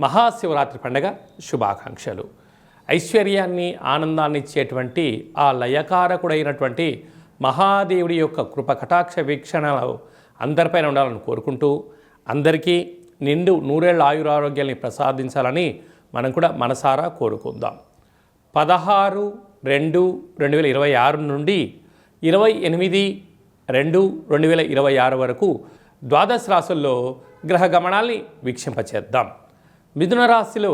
మహాశివరాత్రి పండుగ శుభాకాంక్షలు. ఐశ్వర్యాన్ని ఆనందాన్ని ఇచ్చేటువంటి ఆ లయకారకుడైనటువంటి మహాదేవుడి యొక్క కృప కటాక్ష వీక్షణలు అందరిపైన ఉండాలని కోరుకుంటూ అందరికీ నిండు నూరేళ్ల ఆయురారోగ్యాన్ని ప్రసాదించాలని మనం కూడా మనసారా కోరుకుందాం. 16/2/2026 నుండి 28/2/2026 వరకు ద్వాదశ రాశుల్లో గ్రహ గమనాల్ని వీక్షింపచేద్దాం. మిథున రాశిలో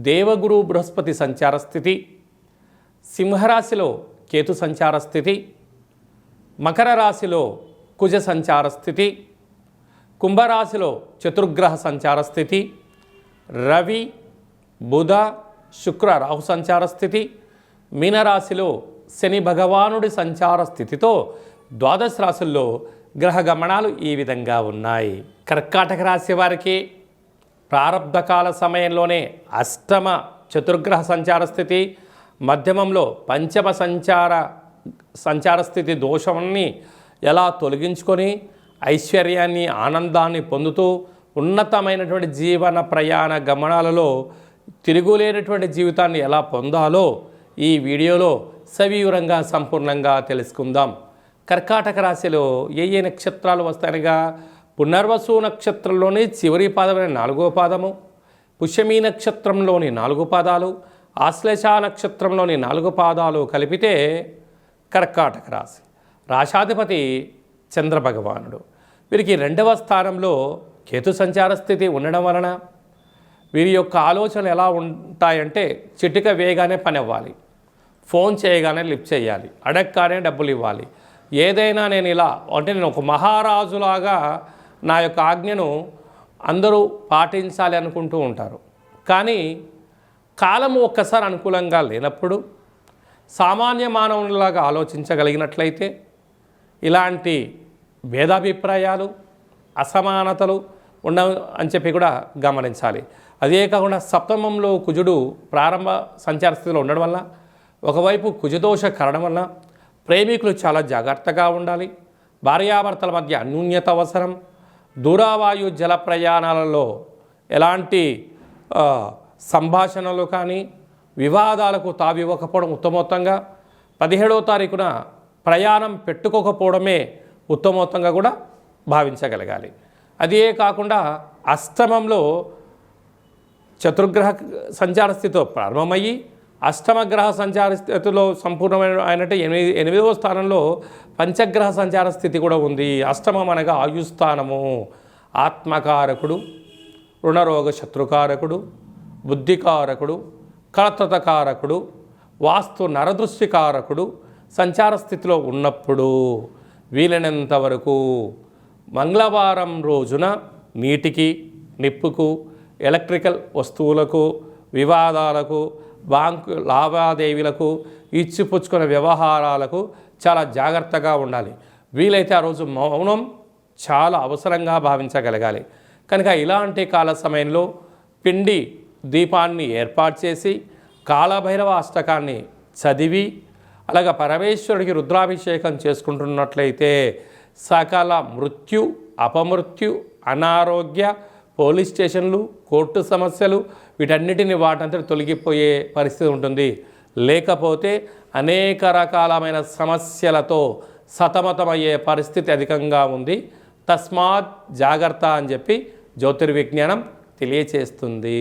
దేవగురు బృహస్పతి సంచార స్థితి, సింహరాశిలో కేతు సంచార స్థితి, మకర రాశిలో కుజ సంచార స్థితి, కుంభరాశిలో చతుర్గ్రహ సంచార స్థితి, రవి బుధ శుక్ర రాహు సంచార స్థితి, మీనరాశిలో శని భగవానుడి సంచార స్థితితో ద్వాదశ రాశుల్లో గ్రహ గమనాలు ఈ విధంగా ఉన్నాయి. కర్కాటక రాశి వారికి ప్రారబ్ధకాల సమయంలోనే అష్టమ చతుర్గ్రహ సంచార స్థితి, మధ్యమంలో పంచమ సంచార స్థితి దోషాన్ని ఎలా తొలగించుకొని ఐశ్వర్యాన్ని ఆనందాన్ని పొందుతూ ఉన్నతమైనటువంటి జీవన ప్రయాణ గమనాలలో తిరుగులేనటువంటి జీవితాన్ని ఎలా పొందాలో ఈ వీడియోలో సవివరంగా సంపూర్ణంగా తెలుసుకుందాం. కర్కాటక రాశిలో ఏ నక్షత్రాలు వస్తాయనగా పునర్వసు నక్షత్రంలోని చివరి పాదమైన 4వ పాదము, పుష్యమీ నక్షత్రంలోని 4 పాదాలు, ఆశ్లేష నక్షత్రంలోని 4 పాదాలు కలిపితే కర్కాటక రాశి. రాశాధిపతి చంద్రభగవానుడు. వీరికి 2వ స్థానంలో కేతు సంచార స్థితి ఉండడం వలన వీరి యొక్క ఆలోచనలు ఎలా ఉంటాయంటే చిటిక వేగానే పని అవ్వాలి, ఫోన్ చేయగానే లిఫ్ట్ చేయాలి, అడగగానే డబ్బులు ఇవ్వాలి, ఏదైనా నేను ఇలా అంటే నేను ఒక మహారాజులాగా నా యొక్క ఆజ్ఞను అందరూ పాటించాలి అనుకుంటూ ఉంటారు. కానీ కాలము ఒక్కసారి అనుకూలంగా లేనప్పుడు సామాన్య మానవునిలాగా ఆలోచించగలిగినట్లయితే ఇలాంటి భేదాభిప్రాయాలు అసమానతలు ఉండవు అని చెప్పి కూడా గమనించాలి. అదే కాకుండా సప్తమంలో కుజుడు ప్రారంభ సంచార స్థితిలో ఉండడం వల్ల ఒకవైపు కుజదోష కారణం వల్ల ప్రేమికులు చాలా జాగ్రత్తగా ఉండాలి. భార్యాభర్తల మధ్య అన్యోన్యత అవసరం. దూరవాయు జల ప్రయాణాలలో ఎలాంటి సంభాషణలు కానీ వివాదాలకు తావివ్వకపోవడం ఉత్తమోత్తంగా. 17వ తారీఖున ప్రయాణం పెట్టుకోకపోవడమే ఉత్తమోత్తంగా కూడా భావించగలగాలి. అదే కాకుండా అష్టమంలో చతుర్గ్రహ సంచార స్థితితో ప్రారంభమయ్యి అష్టమగ్రహ సంచార స్థితిలో సంపూర్ణమైన అయినట్టు 8వ స్థానంలో పంచగ్రహ సంచార స్థితి కూడా ఉంది. అష్టమం అనగా ఆయుస్థానము, ఆత్మకారకుడు, రుణరోగ శత్రుకారకుడు, బుద్ధికారకుడు, కళత్రతకారకుడు, వాస్తు నరదృష్టికారకుడు సంచార స్థితిలో ఉన్నప్పుడు వీలైనంత వరకు మంగళవారం రోజున నీటికి, నిప్పుకు, ఎలక్ట్రికల్ వస్తువులకు, వివాదాలకు, బ్యాంకు లావాదేవీలకు, ఇచ్చిపుచ్చుకునే వ్యవహారాలకు చాలా జాగ్రత్తగా ఉండాలి. వీలైతే ఆ రోజు మౌనం చాలా అవసరంగా భావించగలగాలి. కనుక ఇలాంటి కాల సమయంలో పిండి దీపాన్ని ఏర్పాటు చేసి కాలభైరవ అష్టకాన్ని చదివి అలాగే పరమేశ్వరుడికి రుద్రాభిషేకం చేసుకుంటున్నట్లయితే సకల మృత్యు, అపమృత్యు, అనారోగ్య, పోలీస్ స్టేషన్లు, కోర్టు సమస్యలు వీటన్నిటిని వాటంతా తొలగిపోయే పరిస్థితి ఉంటుంది. లేకపోతే అనేక రకాలమైన సమస్యలతో సతమతమయ్యే పరిస్థితి అధికంగా ఉంది. తస్మాత్ జాగ్రత్త అని చెప్పి జ్యోతిర్విజ్ఞానం తెలియచేస్తుంది.